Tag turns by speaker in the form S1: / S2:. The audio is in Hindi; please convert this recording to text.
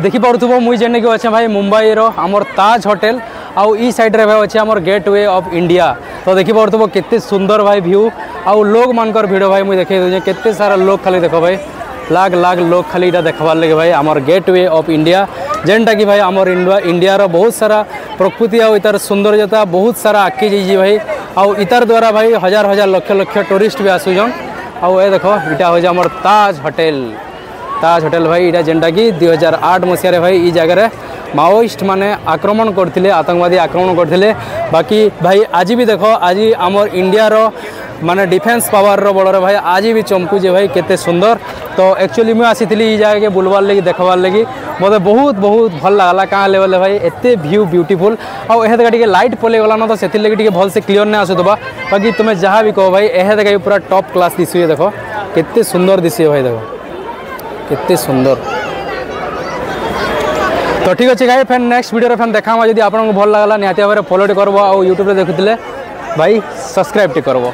S1: देखि पार्थुबो मुई जेने के अच्छे भाई मुंबई रो हमर ताज होटल आउ ई साइड रे भाई अच्छे हमर गेटवे ऑफ इंडिया। तो देखि पार्थुबो केते सुंदर भाई व्यू आउ लोग मानकर भिड़ भाई मुई देखे दे केते सारा लोग खाली देखो भाई लाख लाख लोग खाली इटा देखबार लगे भाई हमर गेटवे ऑफ इंडिया जेनटा कि भाई हमर इंडिया रो बहुत सारा प्रकृति आउ इतार सौंदर्यता बहुत सारा आकी जाइए भाई आउ इतार द्वारा भाई हजार हजार लक्ष लक्ष टूरिस्ट भी आसुछन। आउ ए देखो इटा हो हमर ताज होटल भाई इटा जेनटा कि 2008 मसीह भाई ई जगह माओइस्ट माने आक्रमण करथिले आतंकवादी आक्रमण करथिले। बाकी भाई आज भी देखो आज आमर इंडिया रो माने डिफेन्स पावर रो बड़े भाई आज भी चमकुजे भाई केते सुंदर। तो एक्चुअली मुझे आसी ई जगह के बुलवार लगी देखबार लगी मत बहुत बहुत भल लगला क्या लेवल भाई एते व्यू ब्यूटीफुल आउ एहे देखा लाइट पले गला ना तो से लगे भल से क्लीयर नहीं आसुवा। बाकी तुम जहाँ भी कहो भाई एहे देखा पूरा टॉप क्लास दिशे देखो केते सुंदर दिशे भाई देखो केते सुंदर। तो ठीक अच्छे गाई फैन नेक्स्ट वीडियो फैन देखा जब आपको भल लगला निहाती भाव फॉलो करब आ यूट्यूब देखुले भाई सब्सक्राइब करब।